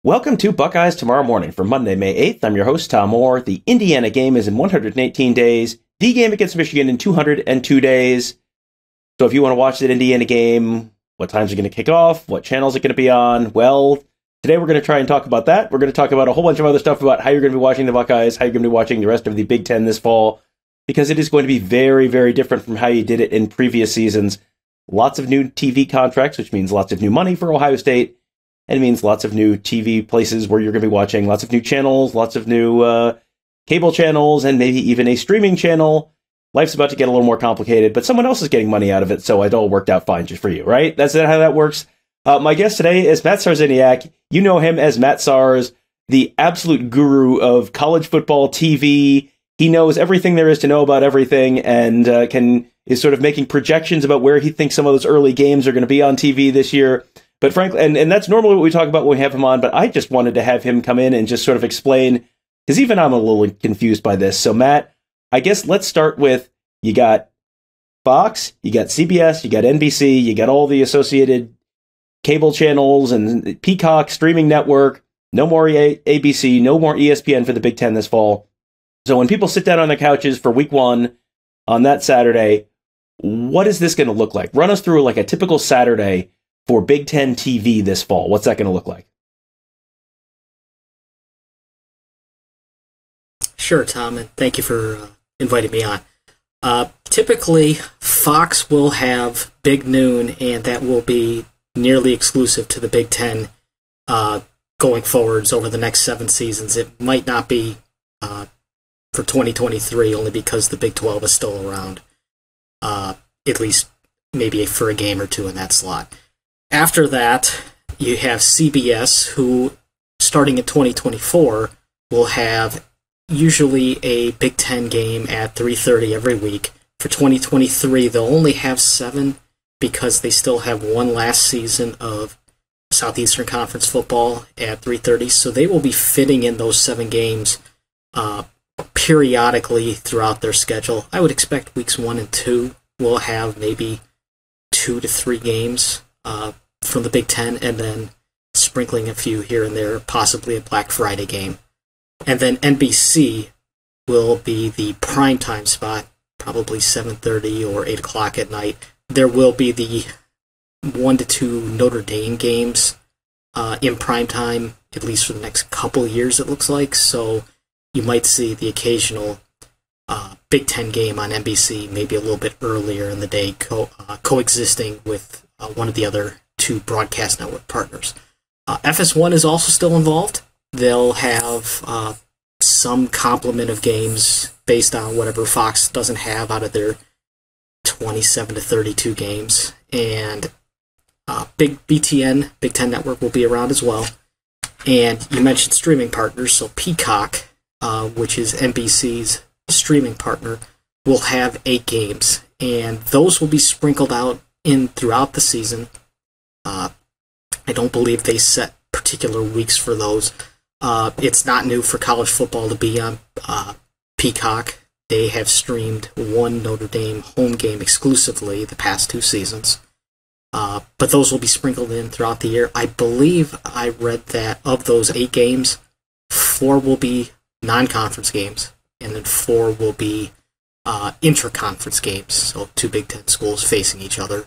Welcome to Buckeyes Tomorrow Morning for Monday, May 8th. I'm your host, Tom Orr. The Indiana game is in 118 days. The game against Michigan in 202 days. So if you want to watch that Indiana game, what times are going to kick off? What channels are going to be on? Well, today we're going to try and talk about that. We're going to talk about a whole bunch of other stuff about how you're going to be watching the Buckeyes, how you're going to be watching the rest of the Big Ten this fall, because it is going to be very, very different from how you did it in previous seasons. Lots of new TV contracts, which means lots of new money for Ohio State. And it means lots of new TV places where you're going to be watching, lots of new channels, lots of new cable channels, and maybe even a streaming channel. Life's about to get a little more complicated, but someone else is getting money out of it, so it all worked out fine just for you, right? That's how that works. My guest today is Matt Sarzyniak. You know him as Matt Sars, the absolute guru of college football TV. He knows everything there is to know about everything, and is sort of making projections about where he thinks some of those early games are going to be on TV this year. But frankly, and that's normally what we talk about when we have him on, but I just wanted to have him come in and just sort of explain, because even I'm a little confused by this. So Matt, I guess let's start with, you got Fox, you got CBS, you got NBC, you got all the associated cable channels and Peacock streaming network, no more ABC, no more ESPN for the Big Ten this fall. So when people sit down on their couches for week one on that Saturday, what is this going to look like? Run us through like a typical Saturday for Big Ten TV this fall. What's that going to look like? Sure, Tom, and thank you for inviting me on. Typically, Fox will have Big Noon, and that will be nearly exclusive to the Big Ten going forwards over the next 7 seasons. It might not be for 2023, only because the Big 12 is still around, at least maybe for a game or two in that slot. After that, you have CBS, who, starting in 2024, will have usually a Big Ten game at 3:30 every week. For 2023, they'll only have 7 because they still have one last season of Southeastern Conference football at 3:30. So they will be fitting in those 7 games periodically throughout their schedule. I would expect weeks 1 and 2 will have maybe 2 to 3 games from the Big Ten, and then sprinkling a few here and there, possibly a Black Friday game. And then NBC will be the primetime spot, probably 7:30 or 8 o'clock at night. There will be the 1 to 2 Notre Dame games in primetime, at least for the next couple years, it looks like. So you might see the occasional Big Ten game on NBC, maybe a little bit earlier in the day, coexisting with one of the other 2 broadcast network partners. FS1 is also still involved. They'll have some complement of games based on whatever Fox doesn't have out of their 27 to 32 games. And Big BTN, Big Ten Network, will be around as well. And you mentioned streaming partners, so Peacock, which is NBC's streaming partner, will have 8 games. And those will be sprinkled out in throughout the season. I don't believe they set particular weeks for those. It's not new for college football to be on Peacock. They have streamed 1 Notre Dame home game exclusively the past 2 seasons. But those will be sprinkled in throughout the year. I believe I read that of those 8 games, 4 will be non-conference games, and then 4 will be intra-conference games, so 2 Big Ten schools facing each other.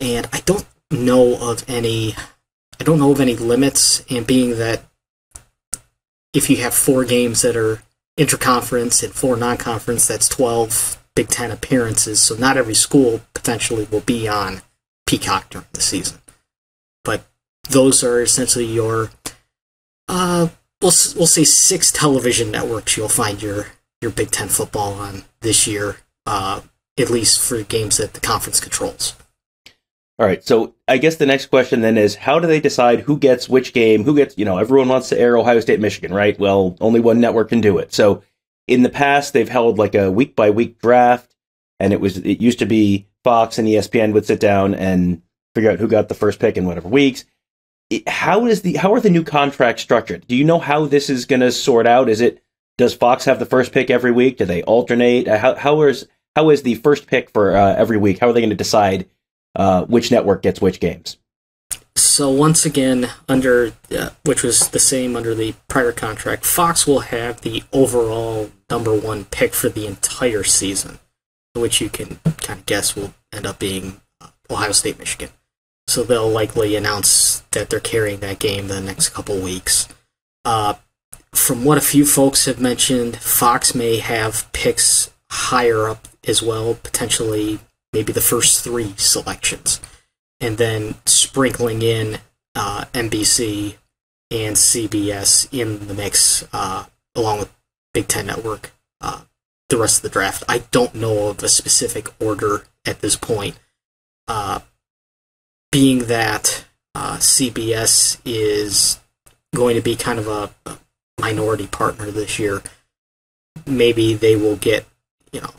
And I don't know of any limits, and being that if you have 4 games that are intra-conference and 4 non-conference, that's 12 Big Ten appearances, so not every school potentially will be on Peacock during the season. But those are essentially your, we'll say 6 television networks you'll find your Big Ten football on this year, at least for games that the conference controls. All right, so I guess the next question then is, how do they decide who gets which game? Who gets, everyone wants to air Ohio State, Michigan, right? Well, only one network can do it. So in the past, they've held like a week-by-week draft, and it used to be Fox and ESPN would sit down and figure out who got the first pick in whatever weeks. How are the new contracts structured? Do you know how this is going to sort out? Does Fox have the first pick every week? Do they alternate? How is the first pick for every week? How are they going to decide which network gets which games? So once again, which was the same under the prior contract, Fox will have the overall number one pick for the entire season, which you can kind of guess will end up being Ohio State, Michigan. So they'll likely announce that they're carrying that game the next couple weeks. From what a few folks have mentioned, Fox may have picks higher up as well, potentially maybe the first three selections, and then sprinkling in NBC and CBS in the mix, along with Big Ten Network, the rest of the draft. I don't know of a specific order at this point, being that CBS is going to be kind of a minority partner this year. Maybe they will get,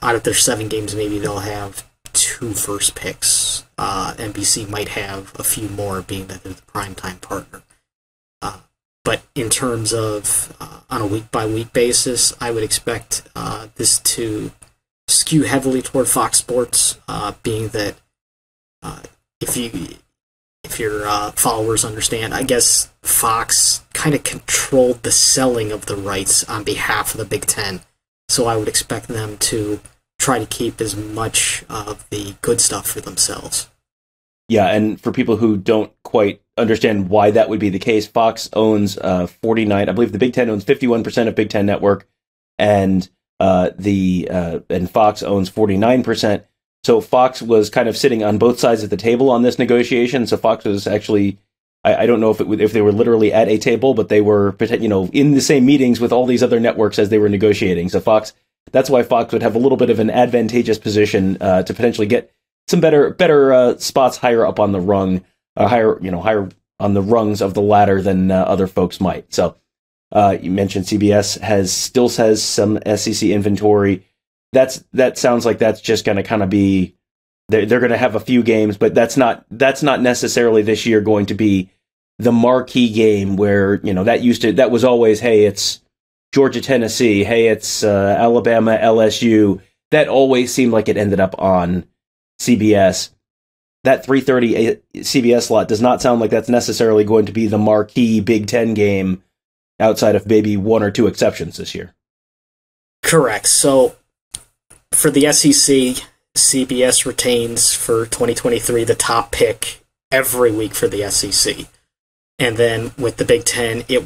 out of their 7 games, maybe they'll have 2 first picks. NBC might have a few more, being that they're the primetime partner. But in terms of on a week-by-week basis, I would expect this to skew heavily toward Fox Sports, being that if your followers understand, I guess Fox kind of controlled the selling of the rights on behalf of the Big Ten. So I would expect them to try to keep as much of the good stuff for themselves. Yeah, and for people who don't quite understand why that would be the case, Fox owns 49. I believe the Big Ten owns 51% of Big Ten Network, and and Fox owns 49%. So Fox was kind of sitting on both sides of the table on this negotiation. So Fox was actually, I don't know if they were literally at a table, but they were, in the same meetings with all these other networks as they were negotiating. So that's why Fox would have a little bit of an advantageous position to potentially get some better spots higher up on the rung, higher on the rungs of the ladder than other folks might. So you mentioned CBS still has some SEC inventory. That sounds like that's just going to kind of be, they're going to have a few games, but that's not necessarily this year going to be the marquee game where, that was always, hey, it's Georgia, Tennessee, hey, it's Alabama, LSU. That always seemed like it ended up on CBS. That 3:30 CBS slot does not sound like that's necessarily going to be the marquee Big Ten game outside of maybe 1 or 2 exceptions this year. Correct. So for the SEC, CBS retains for 2023 the top pick every week for the SEC. And then with the Big Ten, it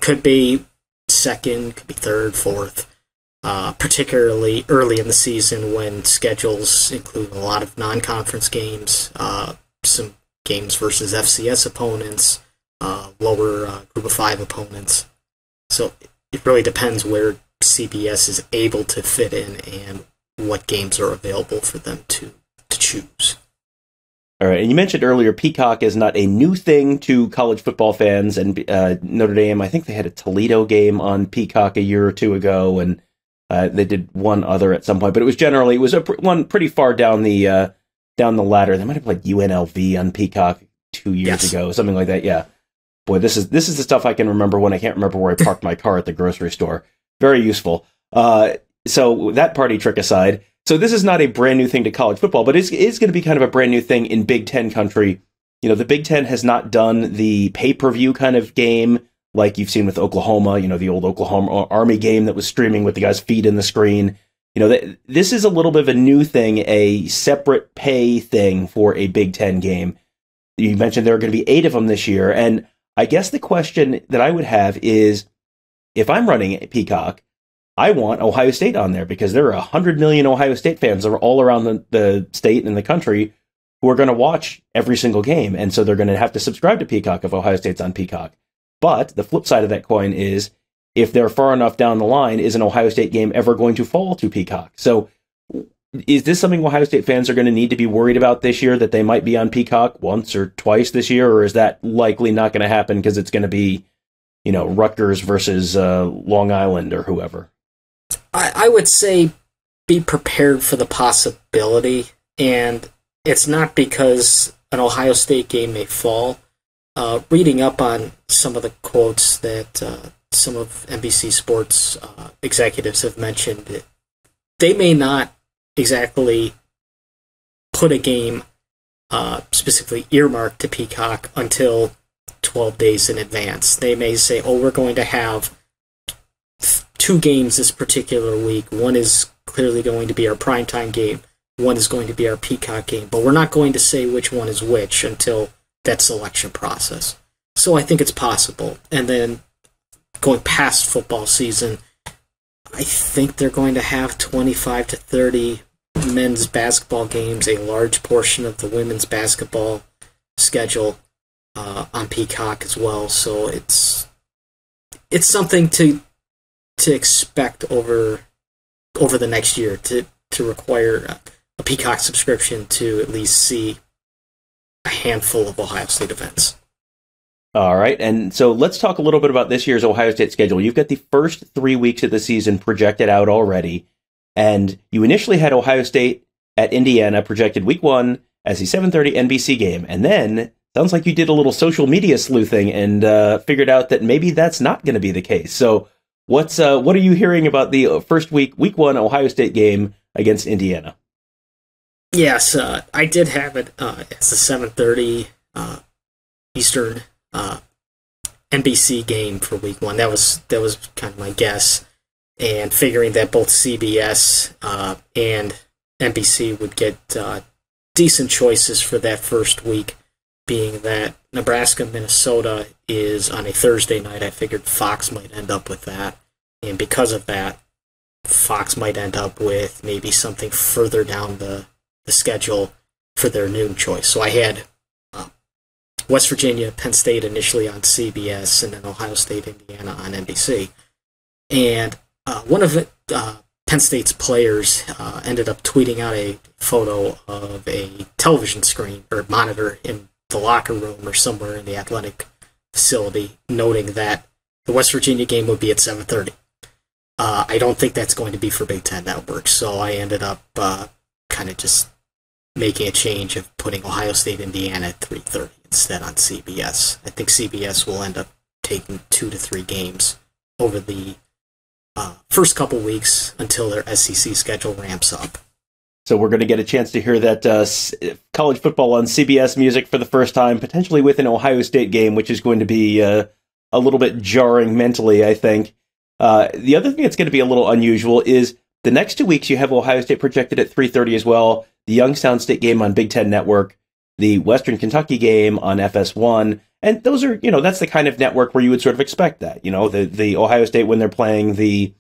could be second, could be third, fourth, particularly early in the season when schedules include a lot of non-conference games, some games versus FCS opponents, lower group of 5 opponents. So it really depends where CBS is able to fit in and what games are available for them to choose. All right, and you mentioned earlier Peacock is not a new thing to college football fans, and Notre Dame, I think they had a Toledo game on Peacock a year or 2 ago, and they did one other at some point, but it was one pretty far down the ladder. They might have played UNLV on Peacock 2 years ago, something like that. Yeah, boy, this is the stuff I can remember when I can't remember where I parked my car at the grocery store. Very useful. So that party trick aside, so this is not a brand new thing to college football, but it is going to be kind of a brand new thing in Big Ten country. The Big Ten has not done the pay-per-view kind of game like you've seen with Oklahoma, the old Oklahoma Army game that was streaming with the guy's feet in the screen. This is a little bit of a new thing, a separate pay thing for a Big Ten game. You mentioned there are going to be 8 of them this year, and I guess the question that I would have is, if I'm running Peacock, I want Ohio State on there because there are 100 million Ohio State fans that are all around the state and the country who are going to watch every single game. And so they're going to have to subscribe to Peacock if Ohio State's on Peacock. But the flip side of that coin is, if they're far enough down the line, is an Ohio State game ever going to fall to Peacock? So is this something Ohio State fans are going to need to be worried about this year, that they might be on Peacock once or twice this year? Or is that likely not going to happen because it's going to be, Rutgers versus Long Island or whoever? I would say be prepared for the possibility, and it's not because an Ohio State game may fall. Reading up on some of the quotes that some of NBC Sports executives have mentioned, they may not exactly put a game specifically earmarked to Peacock until 12 days in advance. They may say, oh, we're going to have 2 games this particular week. One is clearly going to be our primetime game. One is going to be our Peacock game. But we're not going to say which one is which until that selection process. So I think it's possible. And then going past football season, I think they're going to have 25 to 30 men's basketball games, a large portion of the women's basketball schedule on Peacock as well. So it's something to expect over the next year to require a Peacock subscription to at least see a handful of Ohio State events. All right, and so let's talk a little bit about this year's Ohio State schedule. You've got the first 3 weeks of the season projected out already, and you initially had Ohio State at Indiana projected week 1 as the 7:30 NBC game, and then sounds like you did a little social media sleuthing and figured out that maybe that's not going to be the case. So what are you hearing about the first week 1 Ohio State game against Indiana? Yes, I did have it as a 7:30 Eastern NBC game for week 1. That was kind of my guess, and figuring that both CBS and NBC would get decent choices for that first week, being that Nebraska Minnesota is on a Thursday night. I figured Fox might end up with that, and because of that, Fox might end up with maybe something further down the schedule for their noon choice. So I had West Virginia, Penn State initially on CBS, and then Ohio State, Indiana on NBC. And one of Penn State's players ended up tweeting out a photo of a television screen or monitor in the locker room or somewhere in the athletic facility, noting that the West Virginia game would be at 7:30. I don't think that's going to be for Big Ten Network, so I ended up kind of just making a change of putting Ohio State, Indiana at 3:30 instead on CBS. I think CBS will end up taking 2 to 3 games over the first couple weeks until their SEC schedule ramps up. So we're going to get a chance to hear that college football on CBS music for the first time, potentially with an Ohio State game, which is going to be a little bit jarring mentally, I think. The other thing that's going to be a little unusual is the next 2 weeks you have Ohio State projected at 3:30 as well, the Youngstown State game on Big Ten Network, the Western Kentucky game on FS1, and those are, that's the kind of network where you would sort of expect that. The Ohio State, when they're playing the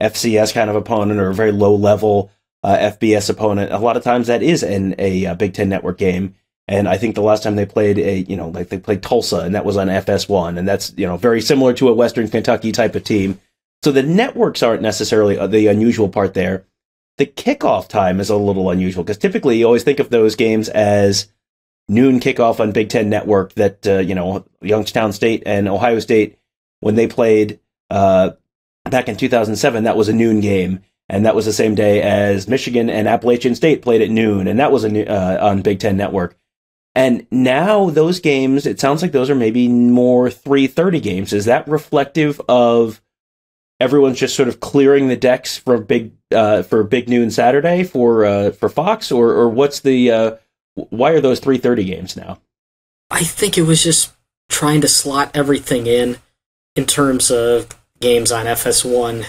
FCS kind of opponent or a very low-level FBS opponent, a lot of times that is in a Big Ten Network game. And I think the last time they played they played Tulsa, and that was on FS1, and that's, very similar to a Western Kentucky type of team. So the networks aren't necessarily the unusual part there. The kickoff time is a little unusual, because typically you always think of those games as noon kickoff on Big Ten Network that, Youngstown State and Ohio State, when they played back in 2007, that was a noon game. And that was the same day as Michigan and Appalachian State played at noon, and that was on Big Ten Network. And now those games, it sounds like those are maybe more 3:30 games. Is that reflective of everyone's just sort of clearing the decks for Big Noon Saturday for Fox, or what's the why are those 3:30 games now? I think it was just trying to slot everything in terms of games on FS1.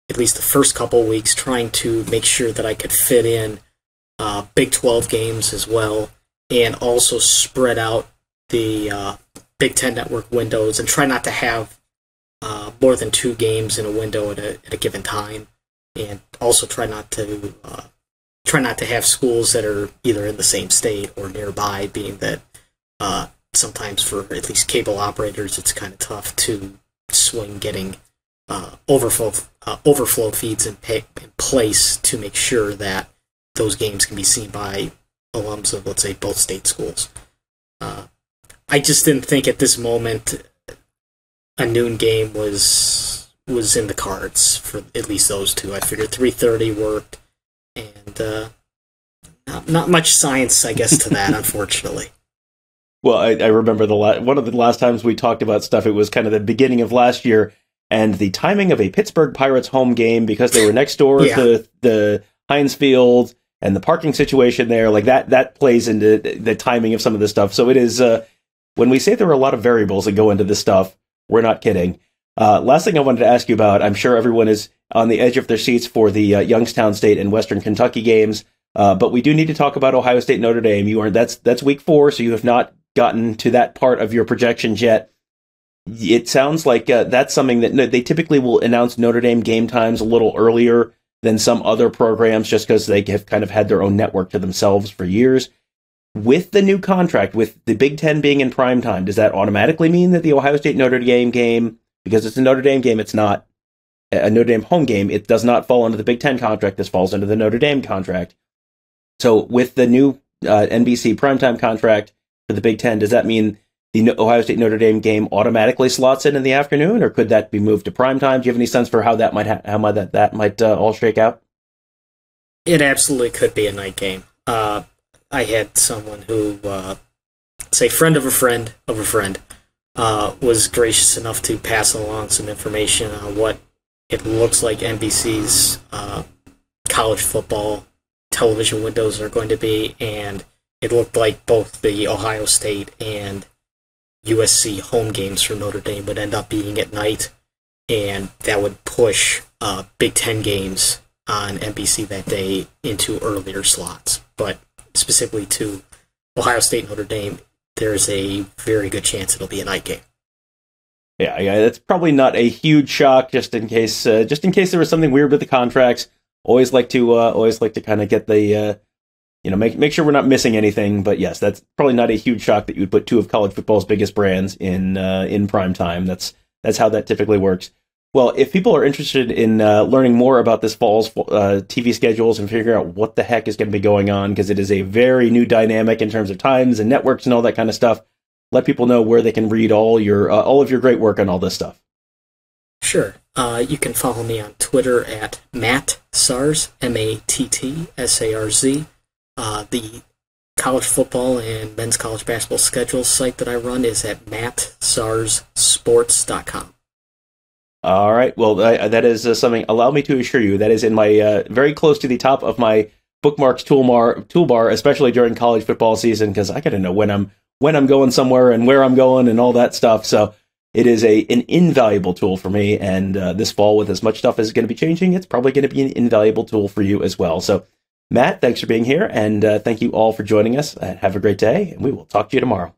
At least the first couple weeks, trying to make sure that I could fit in Big 12 games as well, and also spread out the Big Ten Network windows and try not to have more than 2 games in a window at a given time, and also try not to have schools that are either in the same state or nearby, being that sometimes for at least cable operators it's kind of tough to swing getting overflow feeds in place to make sure that those games can be seen by alums of, let's say, both state schools. I just didn't think at this moment a noon game was in the cards for at least those two. I figured 3:30 worked, and not much science, I guess, to that, unfortunately. Well, I remember one of the last times we talked about stuff, it was kind of the beginning of last year, and the timing of a Pittsburgh Pirates home game, because they were next door to the Heinz Field, and the parking situation there, like that plays into the timing of some of this stuff. So it is, when we say there are a lot of variables that go into this stuff, we're not kidding. Last thing I wanted to ask you about, I'm sure everyone is on the edge of their seats for the Youngstown State and Western Kentucky games, but we do need to talk about Ohio State Notre Dame. That's week 4, so you have not gotten to that part of your projections yet. It sounds like that's something that they typically will announce Notre Dame game times a little earlier than some other programs, just because they have kind of had their own network to themselves for years. With the new contract, with the Big Ten being in prime time, does that automatically mean that the Ohio State Notre Dame game, because it's a Notre Dame game, it's not a Notre Dame home game, it does not fall under the Big Ten contract, this falls under the Notre Dame contract. So with the new NBC primetime contract for the Big Ten, does that mean the Ohio State Notre Dame game automatically slots in the afternoon, or could that be moved to primetime? Do you have any sense for how that might that might all shake out? It absolutely could be a night game. I had someone who, say, friend of a friend of a friend, was gracious enough to pass along some information on what it looks like NBC's college football television windows are going to be, and it looked like both the Ohio State and USC home games for Notre Dame would end up being at night, and that would push Big Ten games on NBC that day into earlier slots. But specifically to Ohio State Notre Dame, there's a very good chance it'll be a night game. Yeah, that's probably not a huge shock. Just in case there was something weird with the contracts, always like to kind of get the make sure we're not missing anything. But yes, that's probably not a huge shock that you would put 2 of college football's biggest brands in prime time. That's how that typically works. Well, if people are interested in learning more about this fall's TV schedules and figuring out what the heck is going to be going on, because it is a very new dynamic in terms of times and networks and all that kind of stuff, let people know where they can read all of your great work on all this stuff. Sure. You can follow me on Twitter at Matt Sarz, MattsArz. The college football and men's college basketball schedule site that I run is at mattsarzsports.com. All right. Well, that is something. Allow me to assure you that is in my very close to the top of my bookmarks toolbar, especially during college football season, because I got to know when I'm going somewhere and where I'm going and all that stuff. So it is an invaluable tool for me. And this fall, with as much stuff as is going to be changing, it's probably going to be an invaluable tool for you as well. So, Matt, thanks for being here, and thank you all for joining us. Have a great day, and we will talk to you tomorrow.